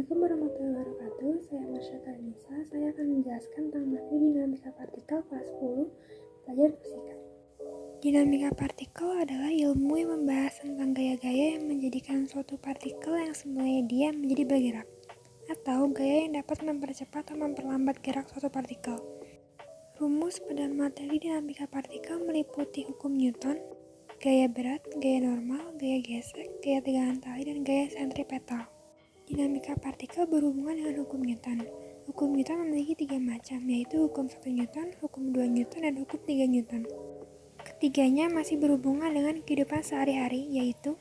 Assalamualaikum warahmatullahi wabarakatuh. Saya Marsha Karnisa. Saya akan menjelaskan tentang materi dinamika partikel kelas 10 belajar fisika. Dinamika partikel adalah ilmu yang membahas tentang gaya-gaya yang menjadikan suatu partikel yang semulanya diam menjadi bergerak, atau gaya yang dapat mempercepat atau memperlambat gerak suatu partikel. Rumus pada materi dinamika partikel meliputi hukum Newton, gaya berat, gaya normal, gaya gesek, gaya tegangan tali, dan gaya sentripetal. Dinamika partikel berhubungan dengan hukum Newton. Hukum Newton memiliki 3 macam, yaitu hukum 1 Newton, hukum 2 Newton, dan hukum 3 Newton. Ketiganya masih berhubungan dengan kehidupan sehari-hari, yaitu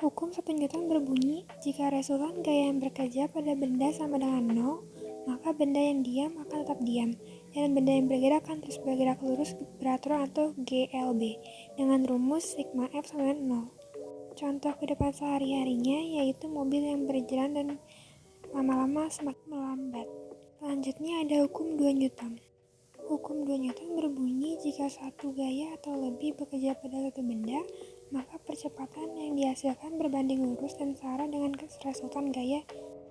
hukum 1 Newton berbunyi, jika resultan gaya yang bekerja pada benda sama dengan 0, maka benda yang diam akan tetap diam, dan benda yang bergerak akan terus bergerak lurus beraturan atau GLB, dengan rumus sigma F sama dengan 0. Contoh kehidupan sehari-harinya yaitu mobil yang berjalan dan lama-lama semakin melambat. Selanjutnya ada hukum 2 Newton. Hukum 2 Newton berbunyi jika satu gaya atau lebih bekerja pada satu benda, maka percepatan yang dihasilkan berbanding lurus dan searah dengan resultan gaya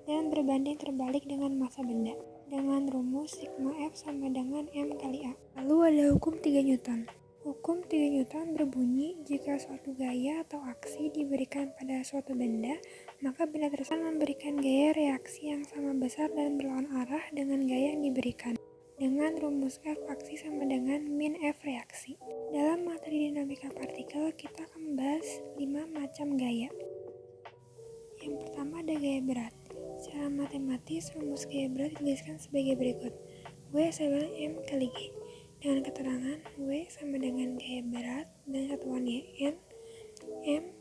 dan berbanding terbalik dengan massa benda, dengan rumus sigma F sama dengan M kali A. Lalu ada hukum 3 Newton. Hukum 3 Newton berbunyi, jika suatu gaya atau aksi diberikan pada suatu benda, maka benda tersebut memberikan gaya reaksi yang sama besar dan berlawan arah dengan gaya yang diberikan, dengan rumus F aksi sama dengan min F reaksi. Dalam materi dinamika partikel, kita akan membahas 5 macam gaya. Yang pertama ada gaya berat. Secara matematis, rumus gaya berat dituliskan sebagai berikut. W sama M kali G. Dengan keterangan W sama dengan gaya berat dan satuannya N, M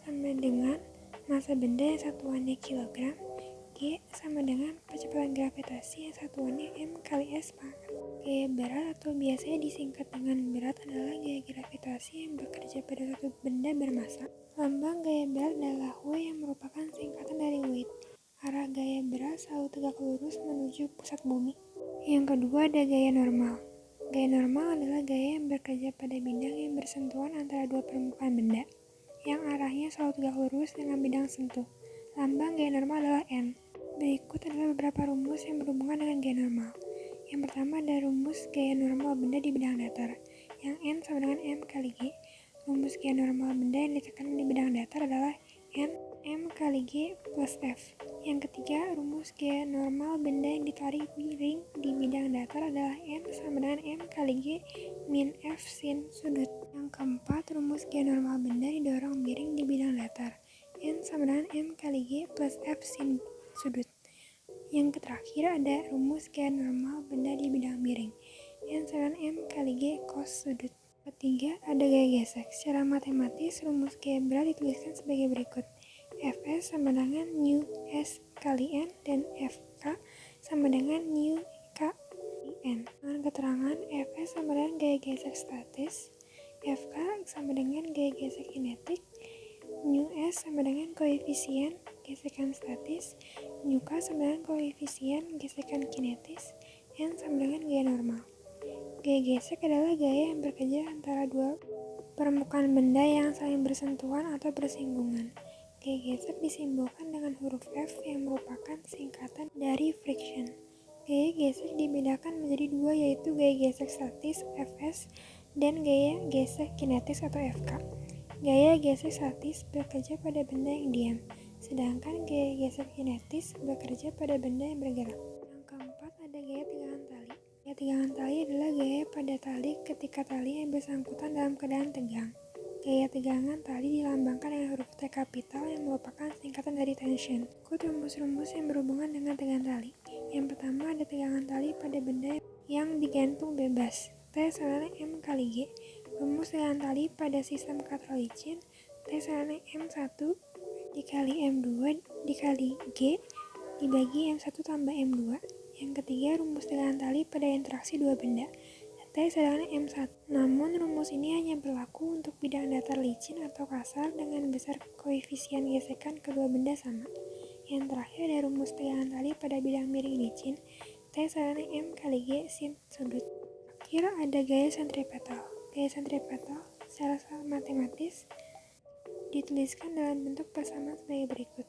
sama dengan massa benda yang satuannya kilogram, G sama dengan percepatan gravitasi yang satuannya M kali S pangkat. Gaya berat atau biasanya disingkat dengan berat adalah gaya gravitasi yang bekerja pada suatu benda bermassa. Lambang gaya berat adalah W yang merupakan singkatan dari weight. Arah gaya berat selalu tegak lurus menuju pusat bumi. Yang kedua ada gaya normal. Gaya normal adalah gaya yang bekerja pada bidang yang bersentuhan antara dua permukaan benda, yang arahnya selalu tegak lurus dengan bidang sentuh. Lambang gaya normal adalah N. Berikut adalah beberapa rumus yang berhubungan dengan gaya normal. Yang pertama ada rumus gaya normal benda di bidang datar, yang N sama dengan M kali G. Rumus gaya normal benda yang ditekan di bidang datar adalah N M kali G plus F. Yang ketiga, rumus gaya normal benda yang ditarik miring di bidang datar adalah N sama dengan M kali G min F sin sudut. Yang keempat, rumus gaya normal benda didorong miring di bidang datar, N sama dengan M kali G plus F sin sudut. Yang terakhir ada rumus gaya normal benda di bidang miring, N sama dengan M kali G cos sudut. Ketiga, ada gaya gesek. Secara matematis, rumus gaya berat dituliskan sebagai berikut. Fs sama dengan nu S kali N dan Fk sama dengan nu K kali N. Dengan keterangan Fs sama dengan gaya gesek statis, Fk sama dengan gaya gesek kinetik, nu S sama dengan koefisien gesekan statis, nu K sama dengan koefisien gesekan kinetis, N sama dengan gaya normal. Gaya gesek adalah gaya yang bekerja antara dua permukaan benda yang saling bersentuhan atau bersinggungan. Gaya gesek disimbolkan dengan huruf F yang merupakan singkatan dari friction. Gaya gesek dibedakan menjadi dua, yaitu gaya gesek statis Fs dan gaya gesek kinetis atau Fk. Gaya gesek statis bekerja pada benda yang diam, sedangkan gaya gesek kinetis bekerja pada benda yang bergerak. Yang keempat ada gaya tegangan tali. Gaya tegangan tali adalah gaya pada tali ketika tali yang bersangkutan dalam keadaan tegang. Gaya tegangan tali dilambangkan dengan huruf T kapital yang merupakan singkatan dari tension. Ikut rumus-rumus yang berhubungan dengan tegangan tali. Yang pertama ada tegangan tali pada benda yang digantung bebas, T sama dengan M kali G. Rumus tegangan tali pada sistem katrol licin, T sama dengan M1 dikali M2 dikali G dibagi M1 tambah M2. Yang ketiga, rumus tegangan tali pada interaksi dua benda, T sama dengan M1. Namun rumus ini hanya berlaku untuk bidang datar licin atau kasar dengan besar koefisien gesekan kedua benda sama. Yang terakhir ada rumus tegangan tali pada bidang miring licin, T sama dengan M kali G sin sudut. Akhir ada gaya sentripetal. Gaya sentripetal secara matematis dituliskan dalam bentuk persamaan sebagai berikut.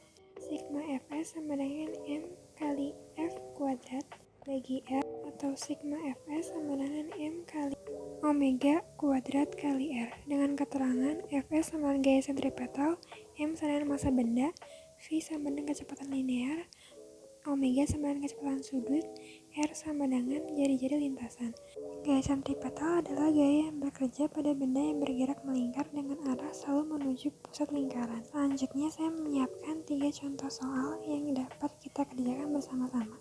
sigma Fs sama dengan M kali F kuadrat bagi R, atau sigma Fs sama dengan M kali omega kuadrat kali R, dengan keterangan Fs sama dengan gaya sentripetal, M sama dengan massa benda, V sama dengan kecepatan linear, omega sama dengan kecepatan sudut, R sama dengan jari-jari lintasan. Gaya sentripetal adalah gaya yang bekerja pada benda yang bergerak melingkar dengan arah selalu menuju pusat lingkaran. Selanjutnya saya menyiapkan 3 contoh soal yang dapat kita kerjakan bersama-sama.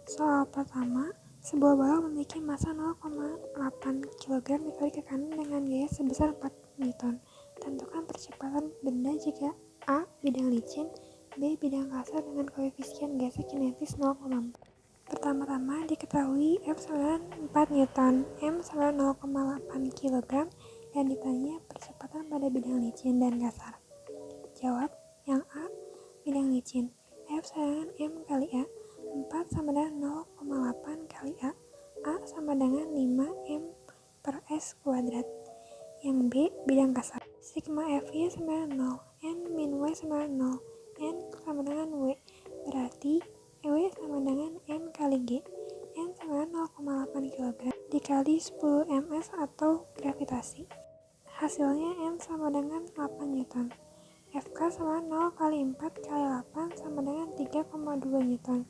Soal pertama, sebuah balok memiliki massa 0,8 kg ditarik ke kanan dengan gaya sebesar 4 Newton. Tentukan percepatan benda jika A. Bidang licin, B. Bidang kasar dengan koefisien gesek kinetis 0,4. Pertama-tama diketahui F sama dengan 4 Newton, M sama dengan 0,8 kg, dan ditanya percepatan pada bidang licin dan kasar. Jawab yang A. Bidang licin. F sama dengan M kali A. 4 sama dengan 0,8 kali A. A sama dengan 5 M per S kuadrat. Yang B. Bidang kasar. Sigma F-nya sama dengan 0. N min W sama dengan 0. N sama dengan W. Berarti W sama dengan N kali G. N sama dengan 0,8 kg dikali 10 ms atau gravitasi. Hasilnya N sama dengan 8 Newton. FK sama 0 kali 4 kali 8 sama dengan 3,2 Newton.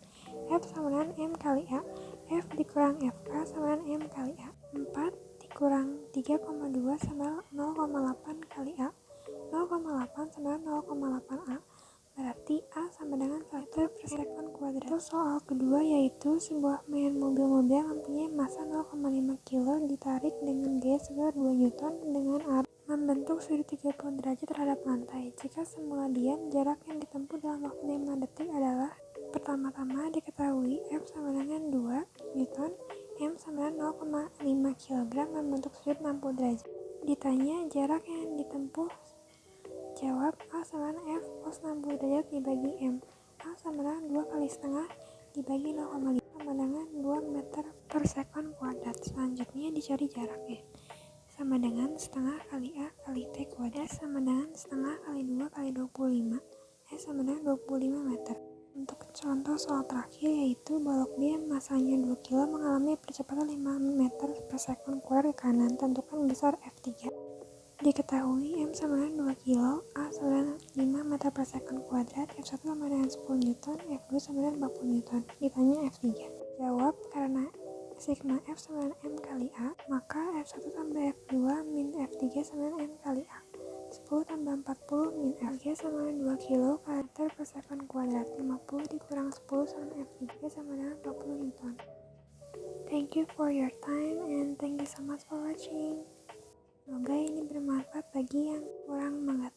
F sama dengan M kali A. F dikurang FK sama dengan M kali A. 4 dikurang 3,2 sama 0,8 kali A. 0,8 sama dengan 0,8 A. Berarti A sama dengan meter per sekon kuadrat. Soal kedua yaitu sebuah mainan mobil-mobil yang mempunyai massa 0,5 kg ditarik dengan gaya sebesar 2 Newton dengan arah membentuk sudut 30 derajat terhadap lantai. Jika semula diam, jarak yang ditempuh dalam waktu 5 detik adalah: pertama-tama diketahui F sama dengan 2 Newton, M sama dengan 0,5 kg membentuk sudut 60 derajat. Ditanya jarak yang ditempuh. Jawab A sama dengan F cos 60 derajat dibagi M. A sama dengan 2 kali setengah dibagi 0,5 sama dengan 2 meter per sekon kuadrat. Selanjutnya dicari jaraknya. Sama dengan setengah kali A kali T kuadrat sama dengan setengah kali 2 kali 25. S sama dengan 25 meter. Untuk contoh soal terakhir yaitu balok B yang masanya 2 kg mengalami percepatan 5 meter per sekon kuadrat ke kanan. Tentukan besar F3. Diketahui M sama dengan 2 kg, A sama dengan 5 meter per sekon kuadrat, F1 sama dengan 10 Newton, F2 sama dengan 40 Newton. Ditanya F3. Jawab karena sigma F sama dengan M kali A, maka F1 tambah F2 min F3 sama dengan M kali A. 10 tambah 40 min F3 sama dengan 2 kg meter per sekon kuadrat. 50 dikurang 10 sama F3 sama dengan 40 Newton. Thank you for your time and thank you so much for watching. Semoga ini bermanfaat bagi yang kurang mengetahui.